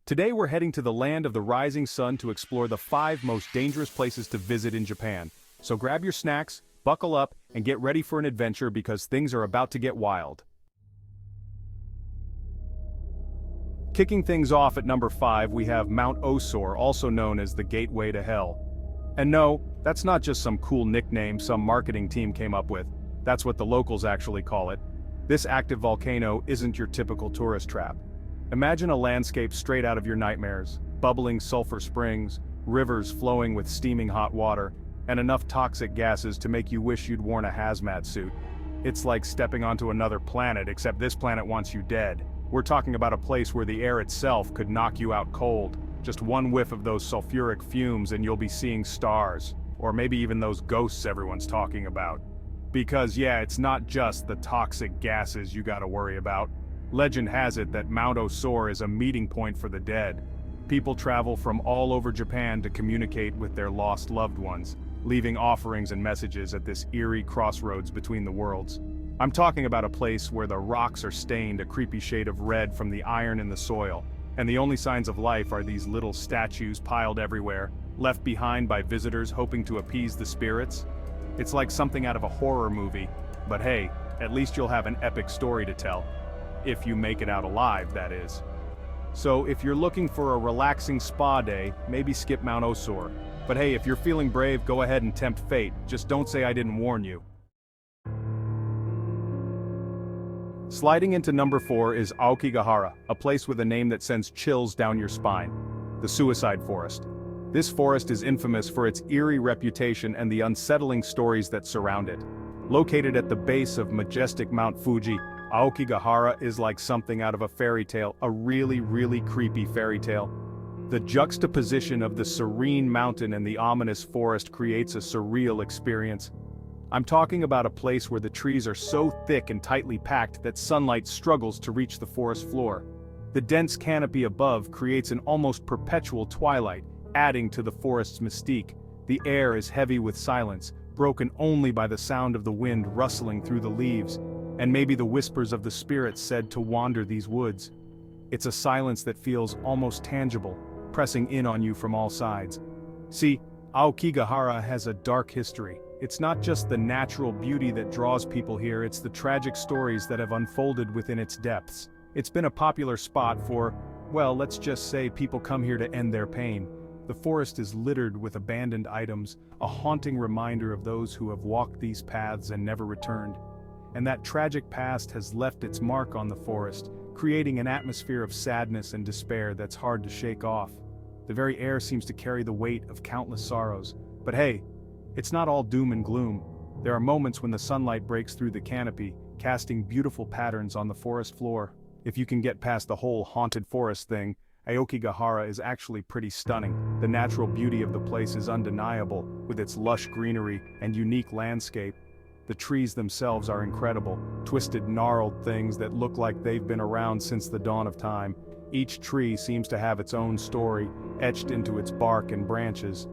Today we're heading to the land of the rising sun to explore the 5 most dangerous places to visit in Japan. So grab your snacks, buckle up, and get ready for an adventure because things are about to get wild. Kicking things off at number 5, we have Mount Osor, also known as the Gateway to Hell. And no, that's not just some cool nickname some marketing team came up with. That's what the locals actually call it. This active volcano isn't your typical tourist trap. Imagine a landscape straight out of your nightmares, bubbling sulfur springs, rivers flowing with steaming hot water, and enough toxic gases to make you wish you'd worn a hazmat suit. It's like stepping onto another planet, except this planet wants you dead. We're talking about a place where the air itself could knock you out cold. Just one whiff of those sulfuric fumes and you'll be seeing stars, or maybe even those ghosts everyone's talking about. Because yeah, it's not just the toxic gases you gotta worry about. Legend has it that Mount Osor is a meeting point for the dead. People travel from all over Japan to communicate with their lost loved ones, leaving offerings and messages at this eerie crossroads between the worlds. I'm talking about a place where the rocks are stained a creepy shade of red from the iron in the soil, and the only signs of life are these little statues piled everywhere, left behind by visitors hoping to appease the spirits. It's like something out of a horror movie, but hey, at least you'll have an epic story to tell. If you make it out alive, that is. So if you're looking for a relaxing spa day, maybe skip Mount Osor. But hey, if you're feeling brave, go ahead and tempt fate, just don't say I didn't warn you. Sliding into number 4 is Aokigahara, a place with a name that sends chills down your spine. The Suicide Forest. This forest is infamous for its eerie reputation and the unsettling stories that surround it. Located at the base of majestic Mount Fuji, Aokigahara is like something out of a fairy tale, a really creepy fairy tale. The juxtaposition of the serene mountain and the ominous forest creates a surreal experience. I'm talking about a place where the trees are so thick and tightly packed that sunlight struggles to reach the forest floor. The dense canopy above creates an almost perpetual twilight, adding to the forest's mystique. The air is heavy with silence, broken only by the sound of the wind rustling through the leaves, and maybe the whispers of the spirits said to wander these woods. It's a silence that feels almost tangible, pressing in on you from all sides. See, Aokigahara has a dark history. It's not just the natural beauty that draws people here, it's the tragic stories that have unfolded within its depths. It's been a popular spot for, well, let's just say people come here to end their pain. The forest is littered with abandoned items, a haunting reminder of those who have walked these paths and never returned. And that tragic past has left its mark on the forest, creating an atmosphere of sadness and despair that's hard to shake off. The very air seems to carry the weight of countless sorrows. But hey, it's not all doom and gloom. There are moments when the sunlight breaks through the canopy, casting beautiful patterns on the forest floor. If you can get past the whole haunted forest thing, Aokigahara is actually pretty stunning. The natural beauty of the place is undeniable, with its lush greenery and unique landscape. The trees themselves are incredible, twisted, gnarled things that look like they've been around since the dawn of time. Each tree seems to have its own story, etched into its bark and branches.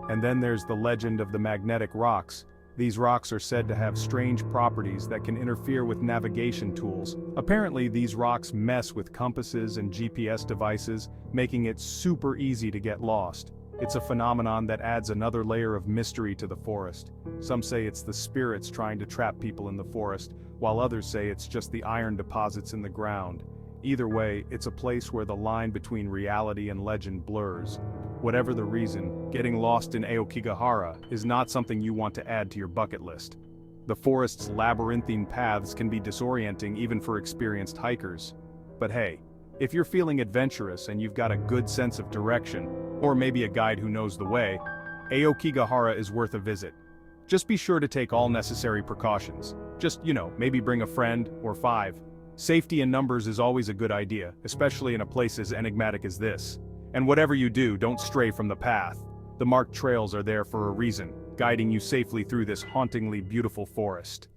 And then there's the legend of the magnetic rocks. These rocks are said to have strange properties that can interfere with navigation tools. Apparently, these rocks mess with compasses and GPS devices, making it super easy to get lost. It's a phenomenon that adds another layer of mystery to the forest. Some say it's the spirits trying to trap people in the forest, while others say it's just the iron deposits in the ground. Either way, it's a place where the line between reality and legend blurs. Whatever the reason, getting lost in Aokigahara is not something you want to add to your bucket list. The forest's labyrinthine paths can be disorienting even for experienced hikers. But hey, if you're feeling adventurous and you've got a good sense of direction, or maybe a guide who knows the way, Aokigahara is worth a visit. Just be sure to take all necessary precautions. Just, maybe bring a friend, or 5. Safety in numbers is always a good idea, especially in a place as enigmatic as this. And whatever you do, don't stray from the path. The marked trails are there for a reason, guiding you safely through this hauntingly beautiful forest.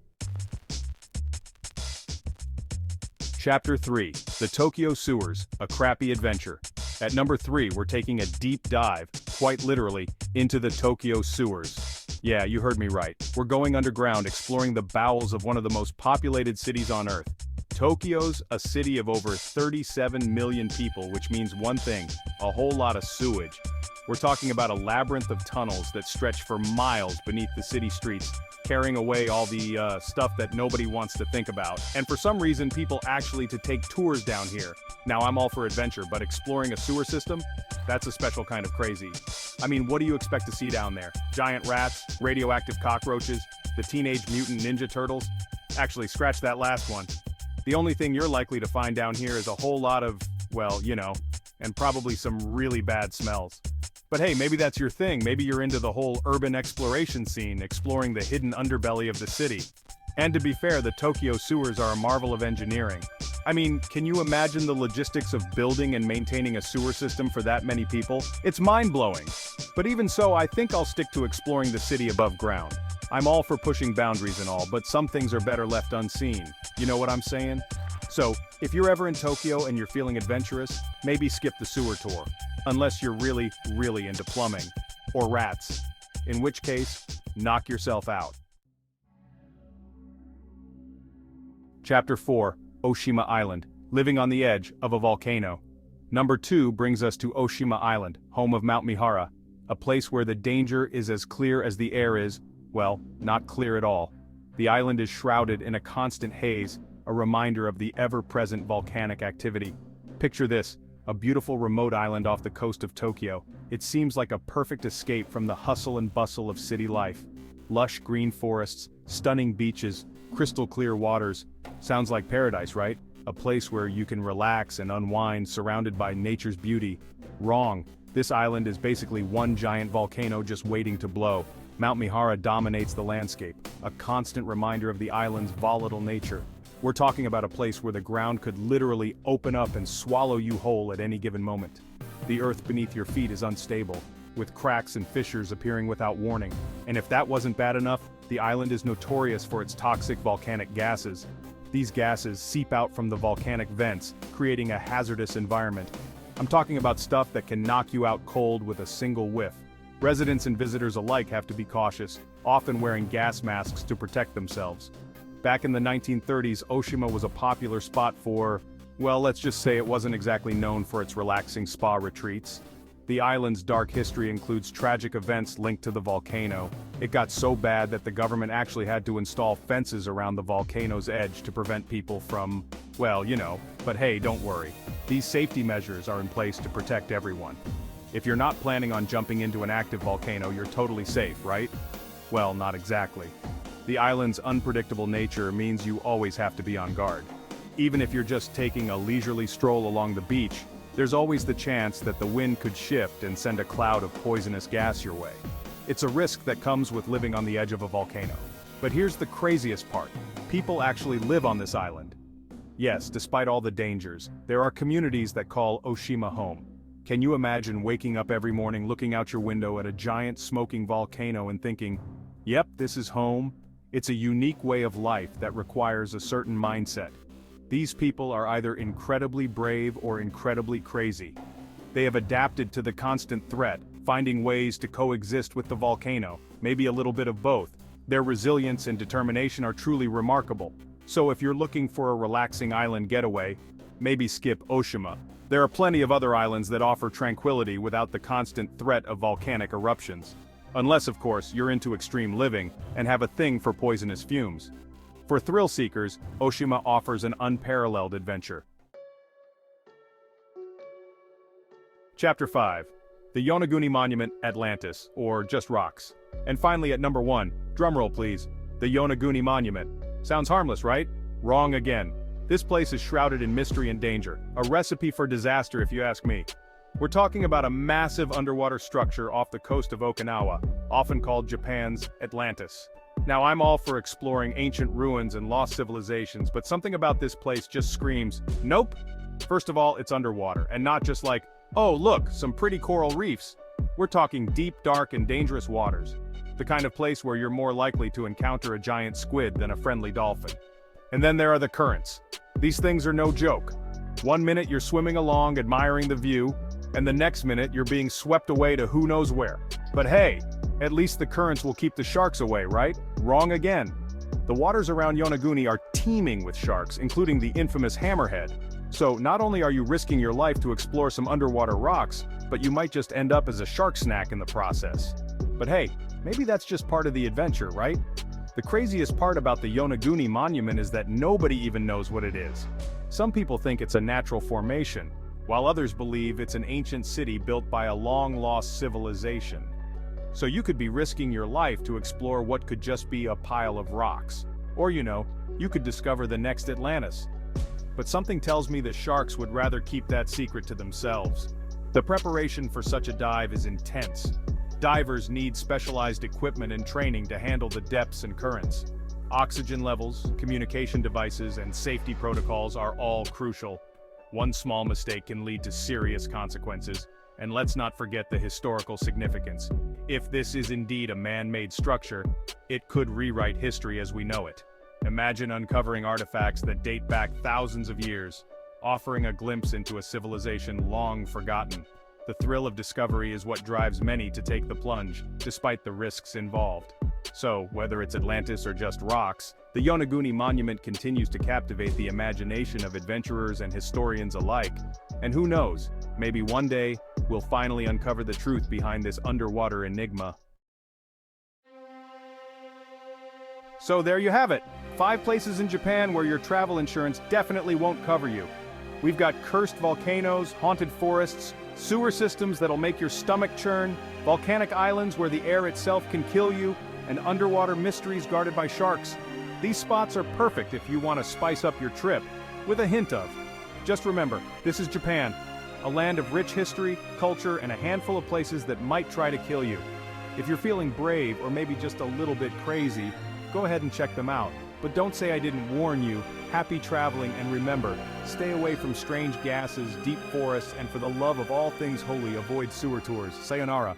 Chapter 3, The Tokyo Sewers, A Crappy Adventure. At number 3, we're taking a deep dive, quite literally, into the Tokyo sewers. Yeah, you heard me right. We're going underground, exploring the bowels of one of the most populated cities on Earth. Tokyo's a city of over 37 million people, which means one thing, a whole lot of sewage. We're talking about a labyrinth of tunnels that stretch for miles beneath the city streets, carrying away all the stuff that nobody wants to think about. And for some reason, people actually to take tours down here. Now, I'm all for adventure, but exploring a sewer system? That's a special kind of crazy. I mean, what do you expect to see down there? Giant rats, radioactive cockroaches, the Teenage Mutant Ninja Turtles? Actually, scratch that last one. The only thing you're likely to find down here is a whole lot of, well, you know, and probably some really bad smells. But hey, maybe that's your thing. Maybe you're into the whole urban exploration scene, exploring the hidden underbelly of the city. And to be fair, the Tokyo sewers are a marvel of engineering. I mean, can you imagine the logistics of building and maintaining a sewer system for that many people? It's mind-blowing. But even so, I think I'll stick to exploring the city above ground. I'm all for pushing boundaries and all, but some things are better left unseen. You know what I'm saying? So, if you're ever in Tokyo and you're feeling adventurous, maybe skip the sewer tour. Unless you're really, really into plumbing. Or rats. In which case, knock yourself out. Chapter 4, Oshima Island, living on the edge of a volcano. Number 2 brings us to Oshima Island, home of Mount Mihara, a place where the danger is as clear as the air is, well, not clear at all. The island is shrouded in a constant haze, a reminder of the ever-present volcanic activity. Picture this, a beautiful remote island off the coast of Tokyo. It seems like a perfect escape from the hustle and bustle of city life. Lush green forests, stunning beaches, crystal clear waters. Sounds like paradise, right? A place where you can relax and unwind surrounded by nature's beauty. Wrong. This island is basically one giant volcano just waiting to blow. Mount Mihara dominates the landscape, a constant reminder of the island's volatile nature. We're talking about a place where the ground could literally open up and swallow you whole at any given moment. The earth beneath your feet is unstable, with cracks and fissures appearing without warning. And if that wasn't bad enough, the island is notorious for its toxic volcanic gases. These gases seep out from the volcanic vents, creating a hazardous environment. I'm talking about stuff that can knock you out cold with a single whiff. Residents and visitors alike have to be cautious, often wearing gas masks to protect themselves. Back in the 1930s, Oshima was a popular spot for, well, let's just say it wasn't exactly known for its relaxing spa retreats. The island's dark history includes tragic events linked to the volcano. It got so bad that the government actually had to install fences around the volcano's edge to prevent people from, well, you know, but hey, don't worry. These safety measures are in place to protect everyone. If you're not planning on jumping into an active volcano, you're totally safe, right? Well, not exactly. The island's unpredictable nature means you always have to be on guard. Even if you're just taking a leisurely stroll along the beach, there's always the chance that the wind could shift and send a cloud of poisonous gas your way. It's a risk that comes with living on the edge of a volcano. But here's the craziest part. People actually live on this island. Yes, despite all the dangers, there are communities that call Oshima home. Can you imagine waking up every morning looking out your window at a giant smoking volcano and thinking, yep, this is home? It's a unique way of life that requires a certain mindset. These people are either incredibly brave or incredibly crazy. They have adapted to the constant threat, finding ways to coexist with the volcano, maybe a little bit of both. Their resilience and determination are truly remarkable. So if you're looking for a relaxing island getaway, maybe skip Oshima. There are plenty of other islands that offer tranquility without the constant threat of volcanic eruptions. Unless, of course, you're into extreme living and have a thing for poisonous fumes. For thrill seekers, Oshima offers an unparalleled adventure. Chapter 5. The Yonaguni Monument, Atlantis, or just rocks. And finally at number 1, drumroll please, the Yonaguni Monument. Sounds harmless, right? Wrong again. This place is shrouded in mystery and danger, a recipe for disaster if you ask me. We're talking about a massive underwater structure off the coast of Okinawa, often called Japan's Atlantis. Now I'm all for exploring ancient ruins and lost civilizations, but something about this place just screams, nope! First of all, it's underwater, and not just like, oh look, some pretty coral reefs. We're talking deep, dark, and dangerous waters. The kind of place where you're more likely to encounter a giant squid than a friendly dolphin. And then there are the currents. These things are no joke. One minute you're swimming along admiring the view, and the next minute you're being swept away to who knows where. But hey, at least the currents will keep the sharks away, right? Wrong again. The waters around Yonaguni are teeming with sharks, including the infamous hammerhead. So not only are you risking your life to explore some underwater rocks, but you might just end up as a shark snack in the process. But hey, maybe that's just part of the adventure, right? The craziest part about the Yonaguni monument is that nobody even knows what it is. Some people think it's a natural formation, while others believe it's an ancient city built by a long-lost civilization. So you could be risking your life to explore what could just be a pile of rocks. Or you could discover the next Atlantis. But something tells me that sharks would rather keep that secret to themselves. The preparation for such a dive is intense. Divers need specialized equipment and training to handle the depths and currents. Oxygen levels, communication devices, and safety protocols are all crucial. One small mistake can lead to serious consequences, and let's not forget the historical significance. If this is indeed a man-made structure, it could rewrite history as we know it. Imagine uncovering artifacts that date back thousands of years, offering a glimpse into a civilization long forgotten. The thrill of discovery is what drives many to take the plunge, despite the risks involved. So, whether it's Atlantis or just rocks, the Yonaguni monument continues to captivate the imagination of adventurers and historians alike. And who knows, maybe one day, we'll finally uncover the truth behind this underwater enigma. So there you have it, 5 places in Japan where your travel insurance definitely won't cover you. We've got cursed volcanoes, haunted forests, sewer systems that'll make your stomach churn, volcanic islands where the air itself can kill you, and underwater mysteries guarded by sharks. These spots are perfect if you want to spice up your trip, with a hint of. Just remember, this is Japan, a land of rich history, culture, and a handful of places that might try to kill you. If you're feeling brave or maybe just a little bit crazy, go ahead and check them out. But don't say I didn't warn you. Happy traveling, and remember, stay away from strange gases, deep forests, and for the love of all things holy, avoid sewer tours. Sayonara.